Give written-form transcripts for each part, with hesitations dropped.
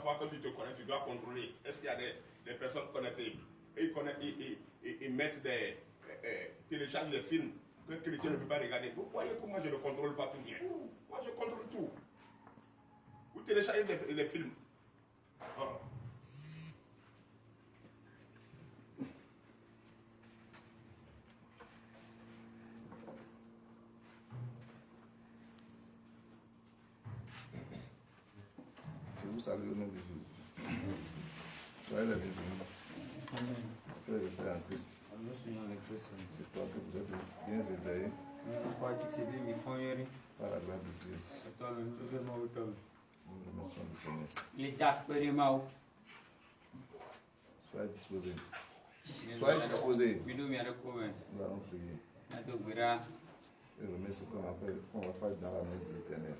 fois que tu te connectes, tu dois contrôler. Est-ce qu'il y a des personnes connectées? Et ils mettent des... téléchargent des films que le chrétien ne peut pas regarder. Vous voyez comment je ne contrôle pas tout bien. Moi, je contrôle tout. Vous téléchargez des films. Oh. Je vous salue au nom de Jésus. Soyez les bienvenus. Frères et sœurs en Christ. C'est toi que vous êtes bien réveillés par la gloire de Dieu. Nous remercions le Seigneur. Soyez disposés. Soyez disposés. Nous allons prier. Et remercie ce qu'on va faire dans la main de l'Éternel.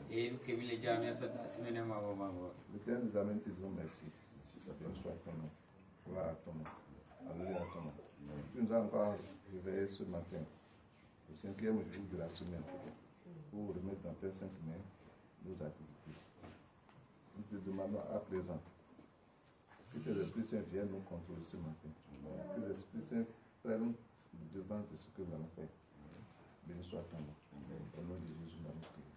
L'Éternel nous amène, te disons merci. Soit ton nom. Gloire à ton nom. Alléluia à ton nom. Tu nous as encore réveillés ce matin, le 5e jour de la semaine, pour remettre dans tes saintes mains nos activités. Nous te demandons à présent que tes esprits saints viennent nous contrôler ce matin. Que les esprits saints prennent devant de ce que nous allons faire. Béni soit ton nom. Au nom de Jésus, nous allons prier.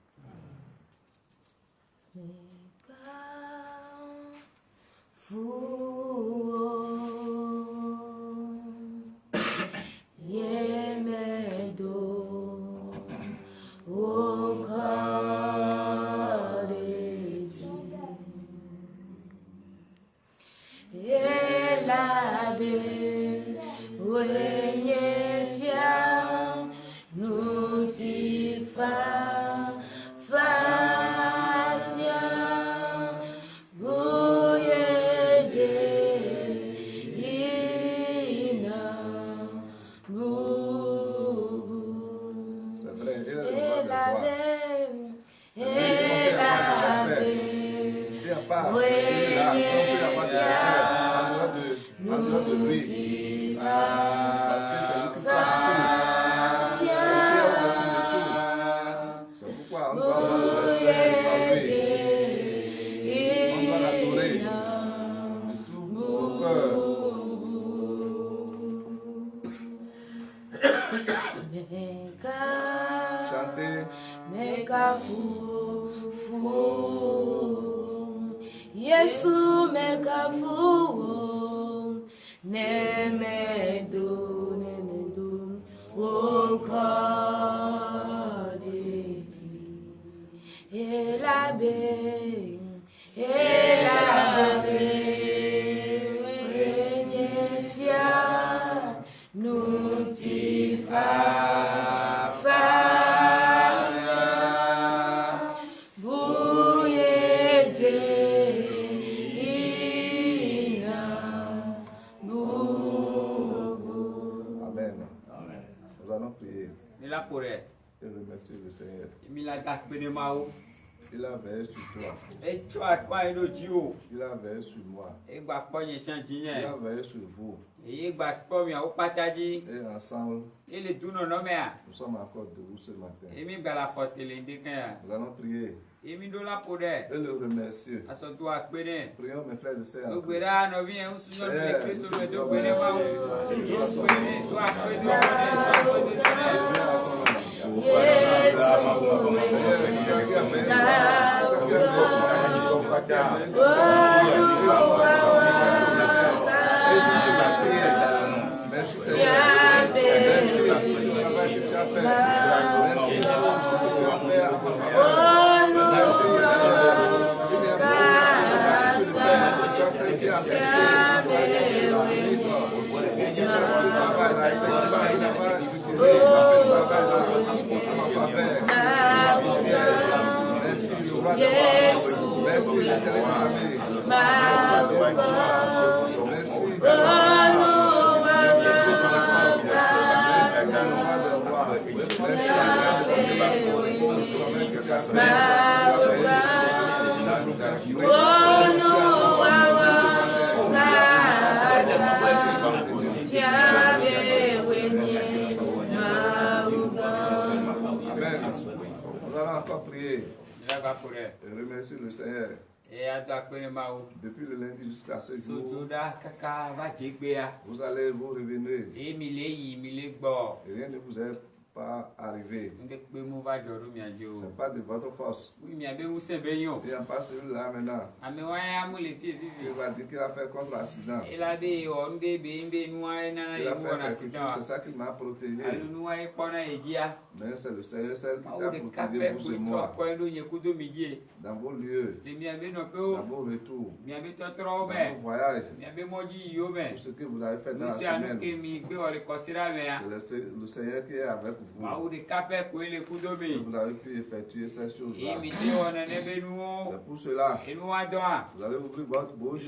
Il a veillé sur toi. Il a veillé sur moi. Il a veillé sur vous. Et ensemble, nous sommes encore debout ce matin. Nous allons prier. Et le remercier. Prions mes frères et sœurs. Merci Seigneur. Merci pour le travail que tu as fait. Merci pour ce que tu as fait à ma famille. Merci Seigneur. Encore prier. Et remercier le Seigneur. Depuis le lundi jusqu'à ce jour, vous allez vous revenir. Et rien ne vous est pas arrivé. Ce n'est pas de votre force. Il n'y a pas celui-là maintenant. Il va dire qu'il a fait contre l'accident. Il a fait quelque chose, c'est ça qui m'a protégé. Mais c'est le Seigneur qui t'a protégé, vous et moi. Dans vos lieux, dans vos retours, dans vos voyages, tout ce que vous avez fait dans la semaine, c'est le Seigneur qui est avec vous. Vous avez pu effectuer ces choses-là. C'est pour cela que vous allez ouvrir votre bouche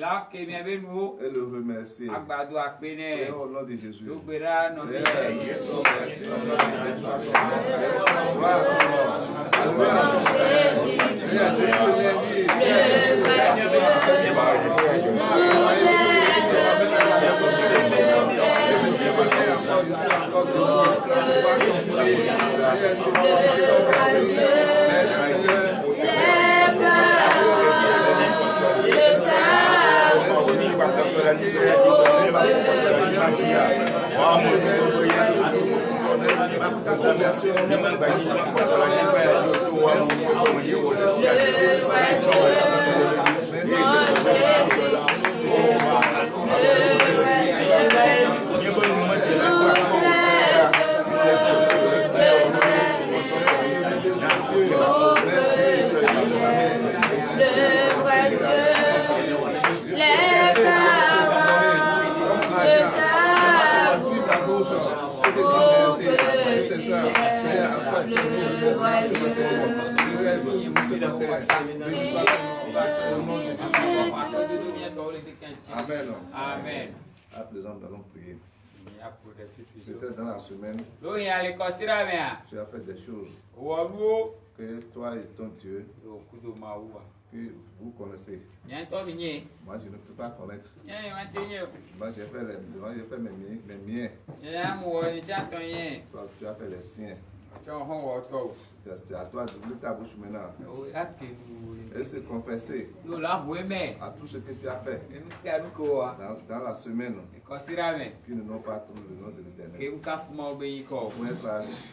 et le remercier. Et au nom de Jésus. Amen. Amen. À présent, nous allons prier. Peut-être dans la semaine, tu as fait des choses que toi et ton Dieu, que vous connaissez. Moi, je ne peux pas connaître. Moi, j'ai fait mes miens. Toi, tu as fait les siens. C'est à toi d'ouvrir ta bouche maintenant et se confesser à tout ce que tu as fait dans la semaine qui ne n'ont pas trouvé le nom de l'Éternel.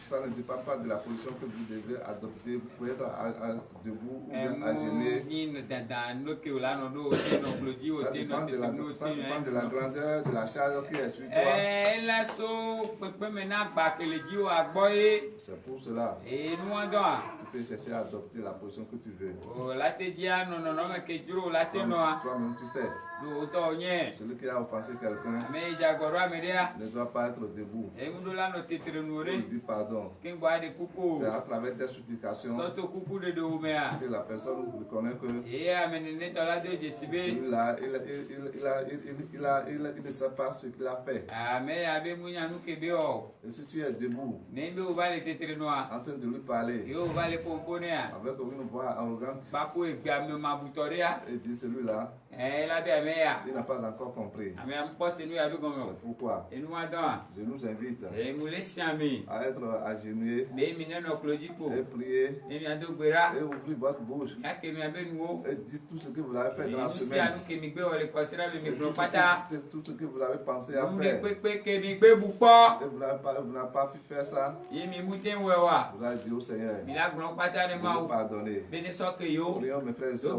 Ça ne dépend pas de la position que vous devez adopter. Vous pouvez être debout ou bien à genoux. Ça dépend de la grandeur de la charge qui est sur toi. C'est pour cela. Tu peux chercher à adopter la position que tu veux. Toi-même, tu sais. Celui qui a offensé quelqu'un ne doit pas être debout. Il dit pardon. C'est à travers des supplications que la personne reconnaît que celui-là, il ne sait pas ce qu'il a fait. Et si tu es debout, en train de lui parler, avec une voix arrogante, et dit celui-là, il n'a pas encore compris. C'est pourquoi je nous invite à être agenouillés et prier et ouvrir votre bouche et dire tout ce que vous avez fait dans la semaine, tout ce que vous avez pensé à faire et vous n'avez pas pu faire ça. Vous avez dit au Seigneur de nous pardonner. Prions mes frères et sœurs.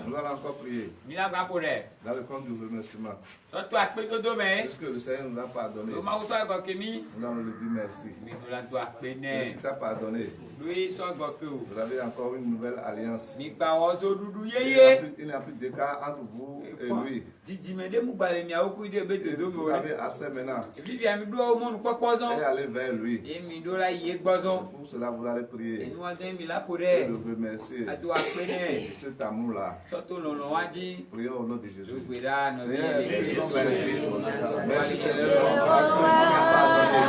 Nous allons encore prier. Dans le compte du remerciement. Parce que le Seigneur nous a pardonné. Nous allons lui dire merci. Il t'a pardonné. Vous avez encore une nouvelle alliance. Il n'y a plus d'écart entre vous et lui. Vous avez assez maintenant. Et aller vers lui. Pour cela, vous allez prier. Et le remercier. Et cet amour-là. Prions au nom de Jésus. Seigneur, merci Seigneur. Parce que tu m'as pardonné.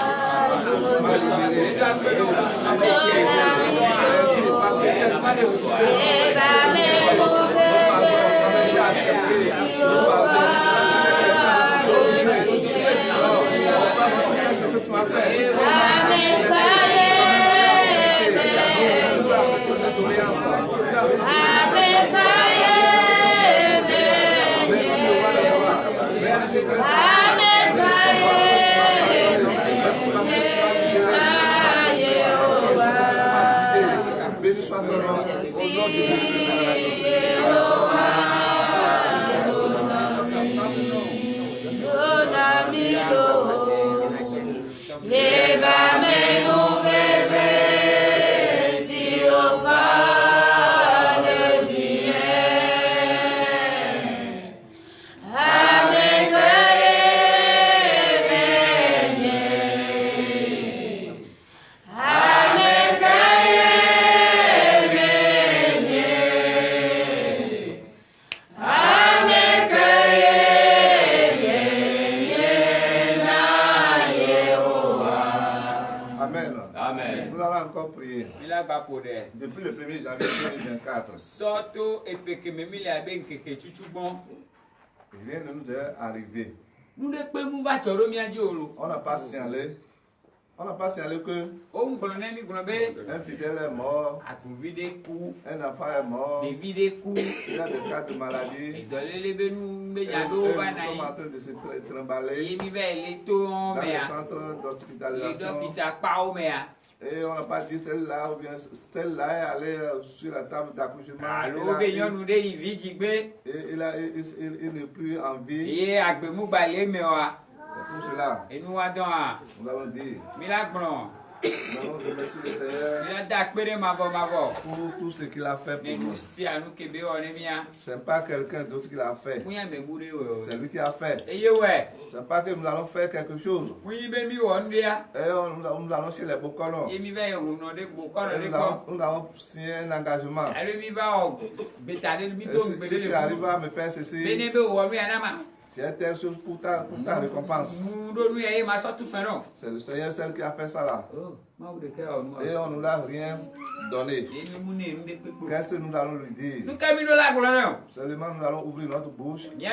Parce que tu m'as libéré. Merci parce que tu m'as Depuis le 1er janvier 2024, rien ne nous est arrivé. On n'a pas signalé. On n'a pas signalé que un fidèle est mort, un enfant est mort, il y a des cas de maladie, et nous sommes en train de se trimballer dans les centres d'hospitalisation. Et on n'a pas dit celle-là ou bien celle-là est allée sur la table d'accouchement. Il n'est plus en vie. Pour cela, nous allons dire, nous allons remercier le Seigneur pour tout ce qu'il a fait pour nous. Ce n'est pas quelqu'un d'autre qui l'a fait. C'est lui qui a fait. Ce n'est pas que nous allons faire quelque chose. Et nous allons chez les Bokolons. Nous allons signer un engagement. Ce qui arrive à me faire ceci, c'est telle chose pour ta récompense. C'est le Seigneur seul qui a fait ça là. Et on ne nous a rien donné. Qu'est-ce que nous allons lui dire? Seulement nous allons ouvrir notre bouche. Il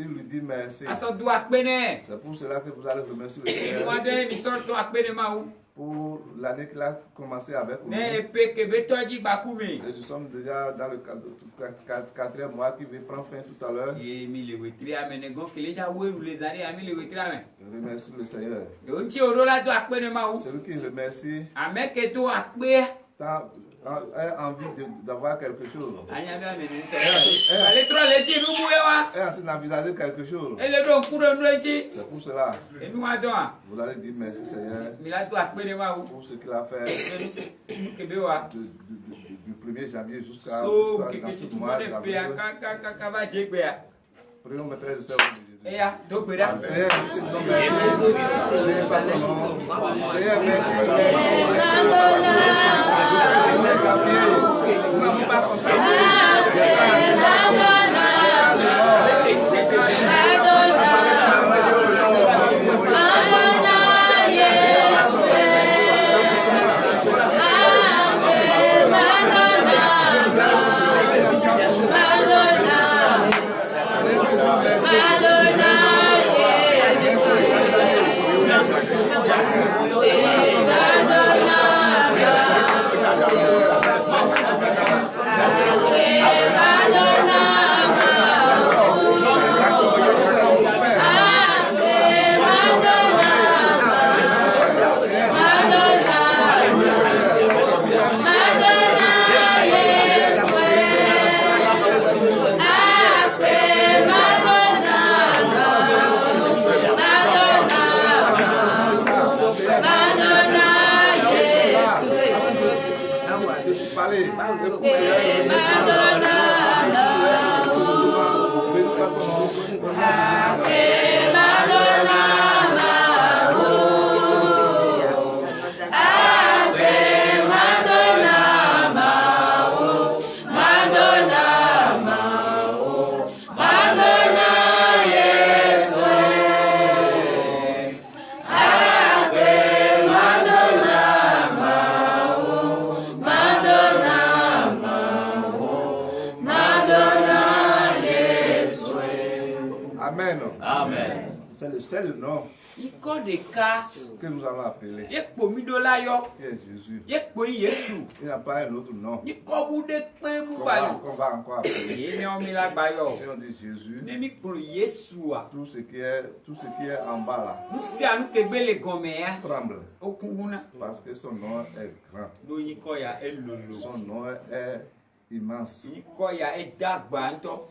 lui dit merci. C'est pour cela que vous allez remercier le Seigneur pour l'année qu'il a commencé avec nous. Et nous sommes déjà dans le 4e mois qui va prendre fin tout à l'heure. Je remercie le Seigneur. Celui qui remercie a envie d'avoir quelque chose. Les trois laitiers, nous bouillons. Elle est en train d'envisager quelque chose. Et le don courant nous laitiers. C'est pour cela. Et nous adorons. Vous allez dire merci Seigneur pour ce qu'il a fait du 1er janvier jusqu'à ce mois d'avril. Prions mes frères et sœurs. Seigneur, nous te disons merci. Seigneur, merci. Nous n'avons pas constaté. C'est le nom que nous allons appeler. Qui est Jésus. Il n'y a pas un autre nom qu'on va encore appeler. Si on dit Jésus, tout ce qui est en bas là tremble. Parce que son nom est grand. Son nom est immense.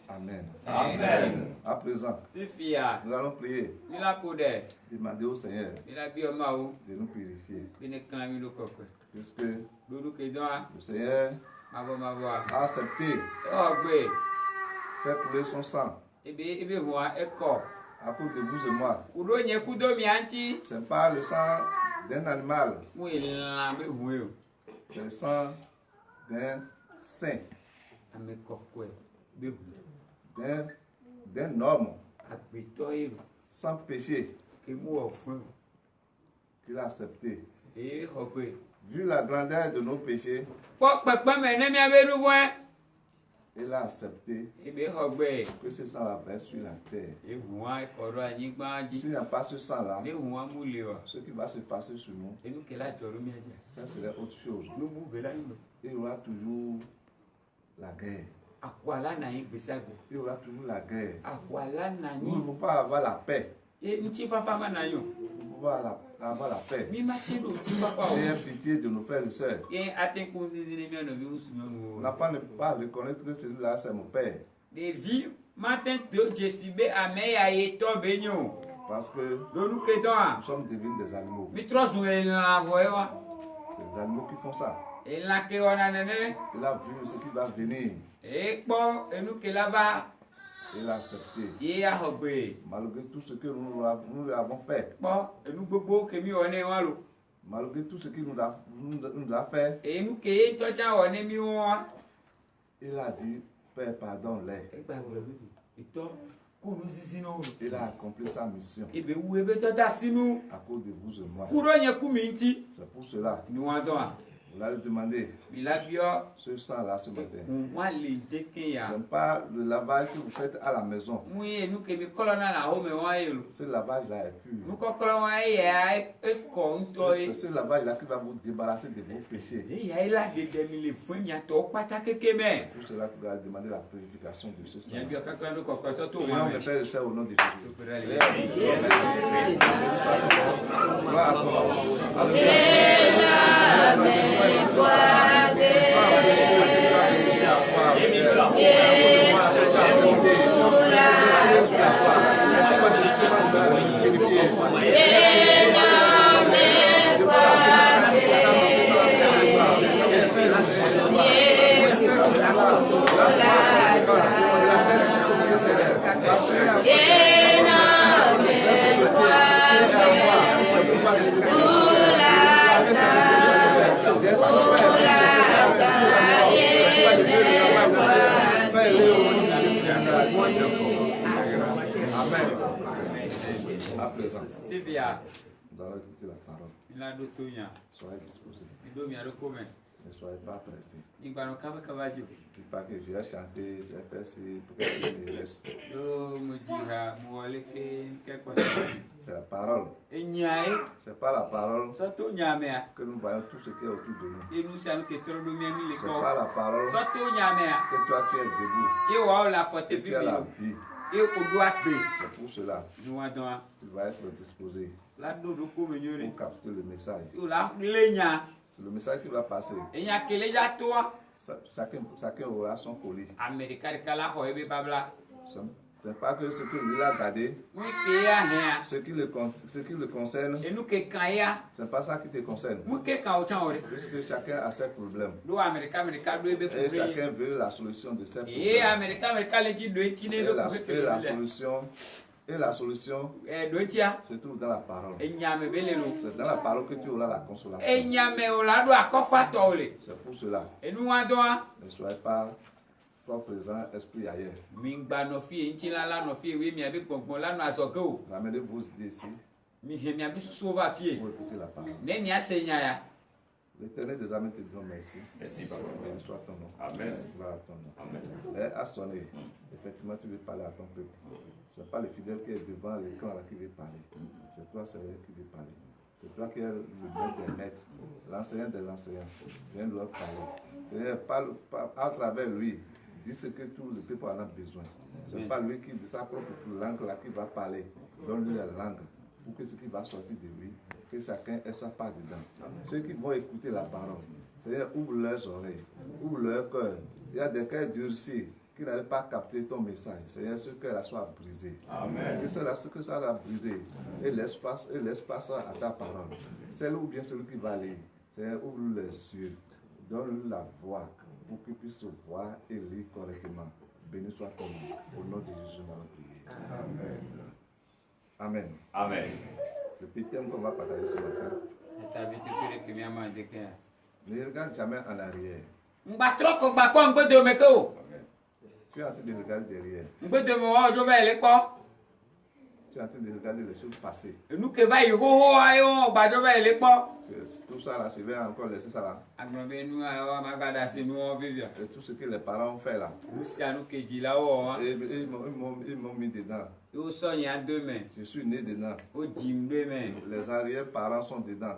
Amen. Amen. À présent, nous allons prier. Demander au Seigneur de nous purifier. Puisque le Seigneur a accepté faire couler son sang à cause de vous et moi. Ce n'est pas le sang d'un animal. C'est le sang d'un saint, d'un homme sans péché qu'il a accepté. Vu la grandeur de nos péchés, il a accepté que ce sang-là verse sur la terre. S'il n'y a pas ce sang-là, ce qui va se passer sur nous, ça serait autre chose. Il y aura toujours la guerre. Il y aura toujours la guerre. Nous ne voulons pas avoir la paix. Nous ne voulons pas avoir la paix. Ayez pitié de nos frères et sœurs. L'enfant ne peut pas reconnaître que celui-là c'est mon père. Parce que nous sommes devenus des animaux. Des animaux qui font ça. Il a vu ce qui va venir. Il a accepté. Malgré tout ce que nous lui avons fait. Malgré tout ce qu'il nous a fait. Il a dit, Père, pardonne-les. Il a accompli sa mission à cause de vous et moi. C'est pour cela. Vous allez demander ce sang-là ce matin. Ce n'est pas le lavage que vous faites à la maison. Ce lavage-là est pur. C'est ce lavage-là qui va vous débarrasser de vos péchés. C'est pour cela que vous allez demander la purification de ce sang. Prions mes frères et sœurs au nom de Jésus. Gloire à toi. Amen. À présent, Tivia. nous allons écouter la parole. Ila do tunya. Soyez disposés. Ido mi aro kome. Ne soyez pas pressés. Igba no kaba kaba ju. Ne dites pas que je vais chanter, je vais faire ci pour que je reste. Do mo jiha mo wale ke kwa. C'est la parole. Enyai. C'est pas la parole So to nyamea. que nous voyons tout ce qui est autour de nous. Enu sa no ke toro do mi ani le C'est ko. pas la parole So to nyamea. que toi tu es debout. Ye wa la fote Et tu as la bibi. vie. E ko do akpe. C'est pour cela Nu wa don. que tu vas être disposé La do do ko me nyore. pour capter le message. O la lenya. C'est le message qui va passer. Enya kele ja to. Chacun aura son colis. Amerika de kala ho ebe babla. Ce n'est pas que ce que lui a gardé, Oui ke ya hea. ce qui le concerne, Enu ke kan ya. ce n'est pas ça qui te concerne. Mu ke kan o chan ore. Puisque chacun a ses problèmes. Do Amerika do ebe Et ku be. chacun veut la solution de ses E problèmes. Amerika le ti do eti ne Et be la, ku be et la ke. solution, et la solution Do etia. se trouve dans la parole. Enyame belelo. C'est dans la parole que tu auras la consolation. Enyame o la do akofa to ole. C'est pour cela. Enu wa don a. Ne soyez pas trop présent, esprit ailleurs. Mi gba no fi enti la no fi we mi abi gbongbon la no asoke o. Ramenez vos idées ici Mi he mi abi susu over fie. pour écouter la parole. Ne ni asenya ya. L'Éternel des armées te dit merci. Merci, papa. Béni soit ton nom. Amen. Gloire à ton nom. Amen. Mais à sonner, effectivement, tu veux parler à ton peuple. Ce n'est pas le fidèle qui est devant l'écran là qui veut parler. C'est toi, Seigneur, qui veut parler. C'est toi qui es le maître des maîtres, l'enseignant des enseignants. Viens leur parler. Seigneur, parle à travers lui. Dis ce que tout le peuple en a besoin. Ce n'est pas lui qui, de sa propre langue là, qui va parler. Donne-lui la langue pour que ce qui va sortir de lui, que chacun ait sa part dedans. Ceux qui vont écouter la parole, Seigneur, ouvre leurs oreilles, ouvre leur cœur. Il y a des cœurs durcis qui n'allaient pas capter ton message. Seigneur, ce cœur-là soit brisé. Amen. Que ça l'a brisé. Et laisse place à ta parole. Celle ou bien celui qui va lire. Seigneur, ouvre les yeux. Donne-lui la voix pour qu'il puisse voir et lire correctement. Béni soit ton nom. Au nom de Jésus, nous allons prier. Amen. Amen. Amen. Le petit thème qu'on va partager ce matin. Ta bi ti kire ti mi ama de ke. Ne regarde jamais en arrière. Ngba troko gba ko ngbodo me ko. Tu es en train de regarder derrière. Ngbodo me wa ojo ba ile po. Tu es en train de regarder les choses passées. Enu ke ba ihoho ayo gba jo ba ile po. Tout ça là, je vais encore laisser ça là. Agbon be nu ayo ma gada se nu o vivia. Et tout ce que les parents ont fait là. Lucy anu keji la wo. Et ils m'ont mis dedans. Yo so yan de me. Je suis né dedans. O jim de me. Les arrière-parents sont dedans.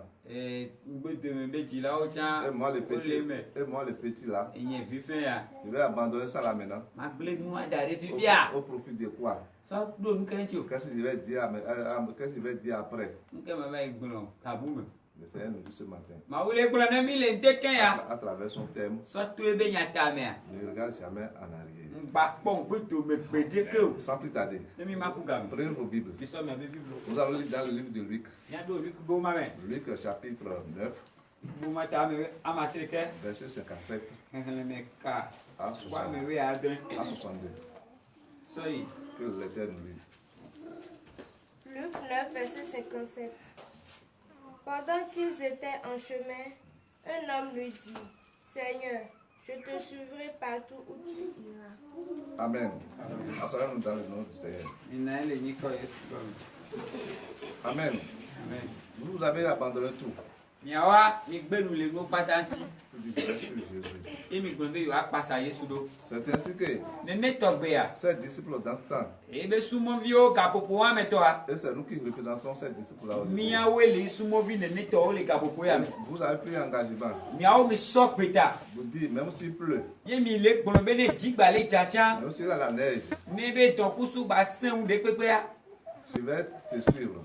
Ngbodo me be ji la o chan. Et moi le petit là, Enye fifen ya. je vais abandonner ça là maintenant. Ma ble nu adare fifia. Au profit de quoi? So do nu kan ti o. Qu'est-ce que je vais dire après? Nke ma ba igbon tabu me. Le Seigneur nous dit ce matin, Ma wule gbon na mi le nteken ya. à travers son thème, So to ebe nyata me a. ne regarde jamais en arrière. Ngba pon gbodo me gbedeke o. Sans plus tarder, Emi ma ku gam. prenez vos Bibles. Bi so me be biblo. Nous allons lire dans le livre de Luc, Nya do mi ku bo ma me. Luc chapitre 9, Bo ma ta me ama sirike. verset 57 Hele me ka. à Wa 60 me we adren. à 62. So yi. Que l'Éternel nous lise. Luc 9, verset 57. Pendant qu'ils étaient en chemin, un homme lui dit, Seigneur, je te suivrai partout où tu iras. Amen. Asseyons-nous dans le nom du Seigneur. Ina ele ni ko Yesu ko. Amen. Amen. Vous avez abandonné tout. Nyawa mi gbenu le no patanti. Tout du bien sur Jésus. Emi gbon be yo apasa Yesu do. C'est ainsi que Ne ne togbe ya. ces disciples d'antan, Ebe sumo vi o ka popo wa me to a. et c'est nous qui représentons ces disciples-là aujourd'hui. Mia wele sumo vi ne ne to o le ka popo ya me. Vous avez pris engagement. Miawo mi so peta. Vous dites, même s'il pleut, Ye mi le gbon be le jigba le chacha. même s'il y a la neige, Ne be ton kusu ba sen de pepe ya. je vais te suivre.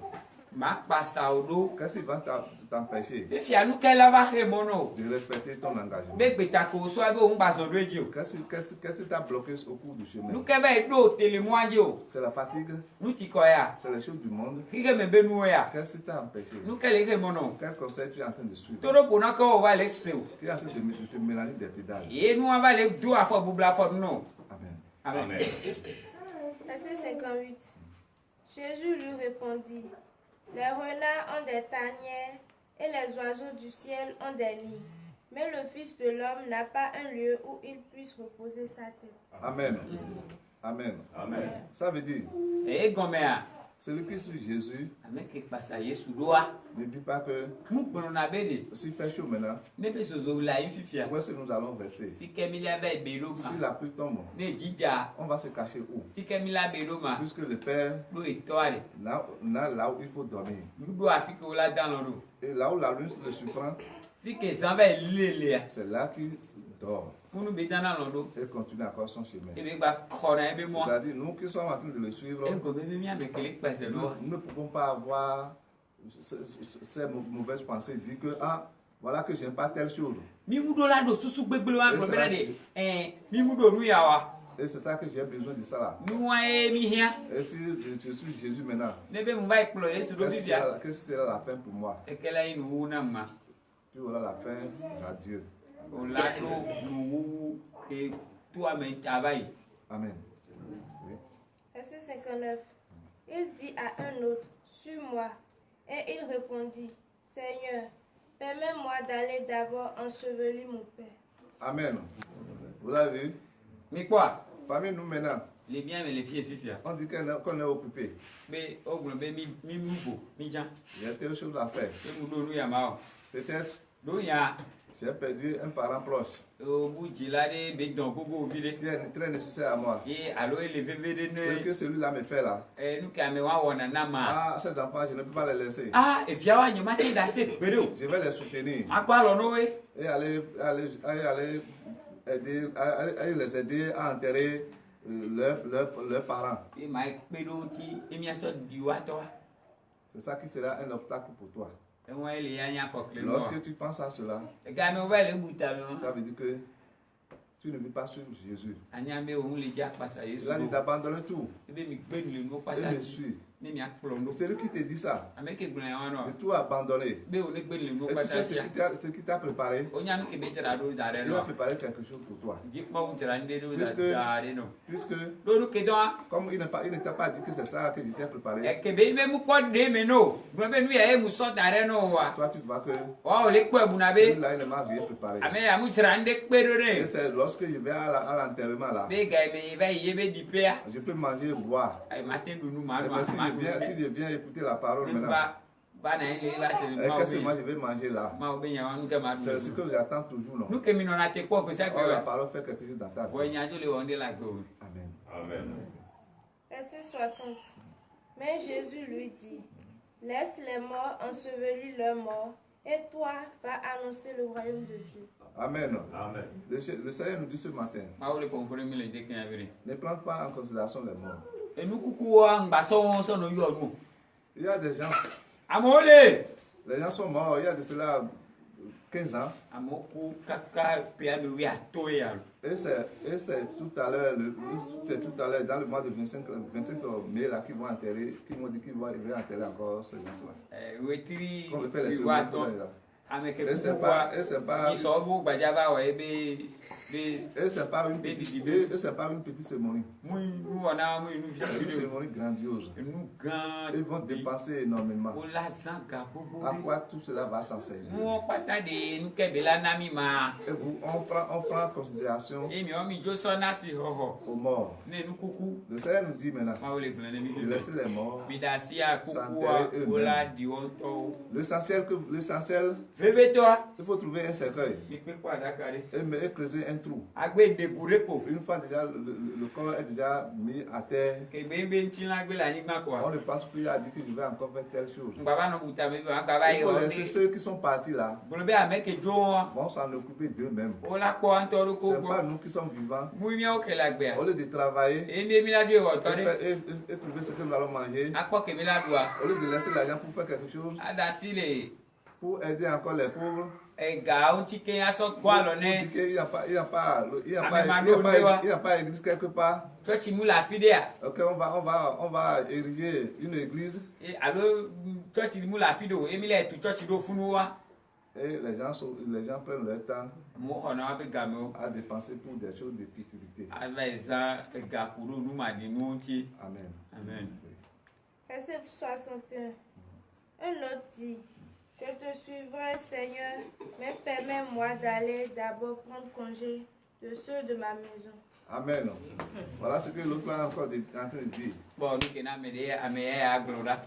Ma passa au dos. Qu'est-ce qui va t'empêcher Et fia nous qu'elle va remono. de respecter ton engagement? Mais betako soit be on baso radio. Qu'est-ce qui t'a bloqué au cours du chemin? Nous qu'elle va do télémoigno. C'est la fatigue? Nous tikoya. C'est les choses du monde? Qui me benouya. Qu'est-ce qui t'a empêché? Nous qu'elle remono. Quel conseil tu es en train de suivre? Todo pona ko va le seu. Tu es en train de te mélanger des pédales. Et nous on va le do afo bubla fo non. Amen. Amen. Verset 58. Jésus lui répondit, les renards ont des tanières et les oiseaux du ciel ont des nids, mais le Fils de l'homme n'a pas un lieu où il puisse reposer sa tête. Amen. Amen. Amen. Ça veut dire, Et gomea. celui qui suit Jésus Avec que passa Yesu doa. ne dit pas que Nous prenons abede. s'il fait chaud maintenant, Ne pe sozo la infifia. où est-ce que nous allons verser? Si kemila ba beloma. Si la pluie tombe, Ne dija. on va se cacher où? Si kemila beloma. Puisque le Père, Do etoile. là où il faut dormir. Nous do afiko la dans l'eau. Et là où la lune le surprend, Si que zamba lele. c'est là qu'il dort Funu be dans l'eau. et continue encore son chemin. Et be ba kona be mo. C'est-à-dire, nous qui sommes en train de le suivre, E go be mi ame kele pese nous lo. ne pouvons pas avoir ces mauvaises pensées, dire que, ah, voilà que j'aime pas telle chose. Mi mudo la do susu gbegbele wa go be de. Mi mudo nu ya wa. Et c'est ça que j'ai besoin de ça là. Nu wa e mi hia. Et si je suis Jésus maintenant, Ne be mu ba iklo Yesu do bibia. qu'est-ce que sera la fin pour moi? E kela inu na ma. Tu auras la fin à Dieu. O la do nu e tu ame travail. Amen. Oui. Verset 59. Il dit à un autre, suis-moi. Et il répondit, Seigneur, permets-moi d'aller d'abord ensevelir mon père. Amen. Vous l'avez vu? Mais quoi? Parmi nous maintenant, Les biens mais les filles fifia. on dit qu'on est occupé. Mais au glo be mi nouveau, mi jan. Il y a telle chose à faire. E mu do nu ya ma o. Peut-être Do ya j'ai perdu un parent proche o bu jila de be don gogo vile. qui est très nécessaire à moi. Et allo ele vevede Ce ne. que celui-là me fait là, Nu ka me wa wona na ma. ah, ces enfants, je ne peux pas les laisser. Ah, e fia wa nyama ti da se gbere o. Je vais les soutenir Agba lo no we. et aller les aider à enterrer leurs parents. E ma pe do ti e mi aso di wa to. C'est ça qui sera un obstacle pour toi. E won ele ya nya fokle mo. Lorsque tu penses à cela, E ga me wa le buta me. ça veut dire que tu ne veux pas suivre Jésus. Anya me o le ja pasa Yesu. Il a dit d'abandonner tout E be mi gbe ni le no et pasa. me suivre. Ni mi akplo no. C'est lui qui te dit ça, Ame ke gbran ya wa no. de tout abandonner. Be o le gbe ni le no Et tu pasa sais sia. ce qui t'a préparé. Onya nu ke be tera do da re Il a no. préparé quelque chose pour toi. Di pa u tera nde do Puisque- da re no. Puisque, Do nu ke do comme il ne t'a pas dit que c'est ça que je t'ai préparé, e ke be me mu po de me no. Gbe be nu ya e mu so da re no wa. toi tu vois que Wa o le po e bu na be. celui-là, il ne m'a rien préparé. Ame ya mu tera nde pe do Et re. c'est lorsque je vais à l'enterrement là, Be ga me va ye be di pe ya. je peux manger et boire. Ai matin du nu ma Et no mais si ma. je viens écouter la parole maintenant, Ba na ile ba se et ma qu'est-ce que o moi be. je vais manger là? Ma o be nya wa nu ke ma C'est ce du. que j'attends toujours, non? Nu ke mi no na te po ko sa Or, la gbe. parole fait quelque chose dans ta Bo vie. nya jo le wonde la go. Amen. Amen. Verset 60. Mais Jésus lui dit, laisse les morts ensevelir leurs morts, et toi, va annoncer le royaume de Dieu. Amen. Amen. Le Seigneur nous dit ce matin, Ma o le comprendre mi le de kan vere. ne prends pas en considération les morts. E nu kuku wa ngba so won so no yo nu. Il y a des gens, Amole. les gens sont morts, il y a de cela 15 ans. Amoku kaka pe ame wi ato ya. Et c'est tout à l'heure, dans le mois de 25 mai là, qu'ils vont enterrer, qu'ils m'ont dit qu'ils vont enterrer encore ces gens-là. Wetiri Qu'on le fait les wi wa semaines to. là. Ame ke Et c'est kuku wa. pas Ni so bu gbaja ba wa be et c'est pas une petite cérémonie. mu nu wona mu nu C'est une fi. cérémonie grandiose. Nu gan. Ils vont dépenser énormément. O la zanga bobo. À quoi tout cela va s'en servir? Mu pata de nu ke be la na mi ma. Et on prend en considération E mi o mi jo so na si ho. aux morts. Ne nu kuku. Le Seigneur nous dit maintenant Ma o le gblan mi de fi. laisser les morts. Mi da si a kuku wa o la di won to. L'essentiel Veve-toi. Il faut trouver un cercueil Il peut quoi, d'accord? et creuser un trou. Agbe découré pour. Une fois déjà, le corps est déjà mis à terre, Que ben ben tila agbe la nigma on quoi. ne pense plus à dire que je vais encore faire telle chose. Baba no buta me ba gaba Il yo. faut laisser ceux qui sont partis là, Bolobe ameke jo. vont s'en occuper d'eux-mêmes. Ola ko antoro Ce ko n'est pas ko. nous qui sommes vivants. Mui o ke la gbe. Au lieu de travailler Emi mi la dio et, otore. et trouver ce que nous allons manger, Akpo ke mi la doa. au lieu de laisser l'argent pour faire quelque chose, Ada sile. pour aider encore les pauvres, Ega unti ke aso kwa lo pour ne. dire qu'il n'y a pas, il n'y a pas, il n'y a Ah, pas, mais il n'y a Mano, pas, il n'y a pas église quelque part. Church mu la fidea. Ok, on va ériger une église E alo church mu la fido. Emi le tu church do funu wa. et les gens prennent leur temps Mo ona abe gameo. à dépenser pour des choses de futilité. Ava eza ega kuro nu ma di nu unti. Amen. Amen. Verset 61. Un autre dit, je te suivrai, Seigneur, mais permets-moi d'aller d'abord prendre congé de ceux de ma maison. Amen. Voilà ce que l'autre est encore en train de dire. Bon, nous qui n'avons pas de agrola.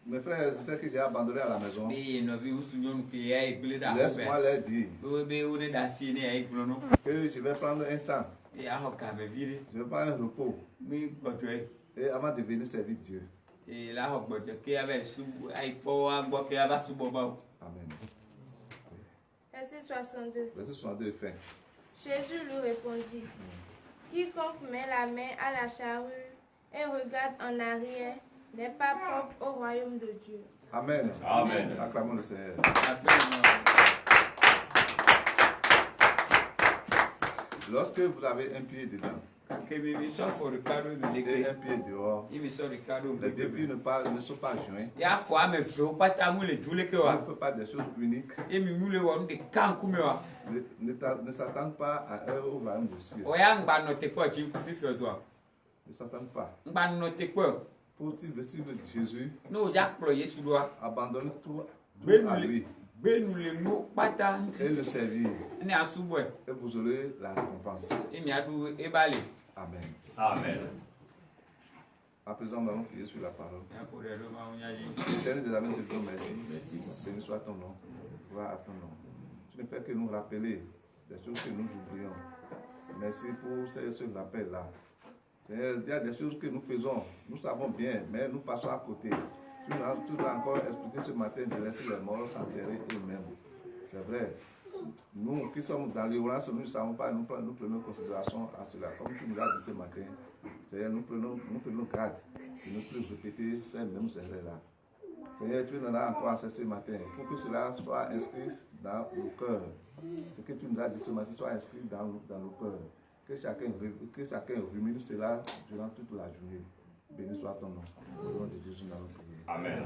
Mes frères, c'est ce que j'ai abandonné à la maison. Et nous avons qui est églé dans Laisse-moi leur dire on est dans ciné avec le nom. que je vais prendre un temps, Et à Hokabe Ville, je vais prendre un repos mais Godway. et avant de venir servir Dieu. Et là, Hokbote qui avait sous Aïpo, Agbo qui avait sous Bobo. Amen. Verset 62. Verset 62 fin. Jésus lui répondit, quiconque met la main à la charrue et regarde en arrière n'est pas propre au royaume de Dieu. Amen. Amen. Acclamons le Seigneur. Lorsque vous avez un pied dedans et un pied dehors, les deux pieds ne sont pas joints. Ya fwa me fwe ou pata mou le djoule ke On wa. ne fait pas des choses uniques. E mi mou le wa nou de kan koume wa. Ne s'attendent pas à eux au royaume de cieux. O ya ngba note kwa chi kusi fwe do. Ne s'attendent pas. Ngba note kwa. Faut-il vestir de Jésus, Nou ya kplo yesu do. abandonner tout Ben à nou lui le ben nou le mou pata et nti. le servir, Ne asubwe. et vous aurez la récompense. E mi adu e bale. Amen. Amen. À présent, nous allons prier sur la parole. Ya kore do ma unyaji. Éternel des amis, de Dieu, merci. Béni soit ton nom. Gloire à ton nom. Tu ne fais que nous rappeler des choses que nous oublions. Merci pour ce rappel-là. Seigneur, il y a des choses que nous faisons, nous savons bien, mais nous passons à côté. Tu nous as encore expliqué ce matin de laisser les morts s'enterrer eux-mêmes. C'est vrai. Nous qui sommes dans l'ignorance, nous ne savons pas, nous prenons considération à cela. Comme tu nous l'as dit ce matin, Seigneur, nous prenons garde de ne plus répéter ces mêmes erreurs-là. Seigneur, tu nous as encore assez ce matin. Il faut que cela soit inscrit dans nos cœurs. Ce que tu nous as dit ce matin soit inscrit dans nos cœurs. Que chacun rumine cela durant toute la journée. Béni soit ton nom. Au nom de Jésus, nous allons prier. Amen.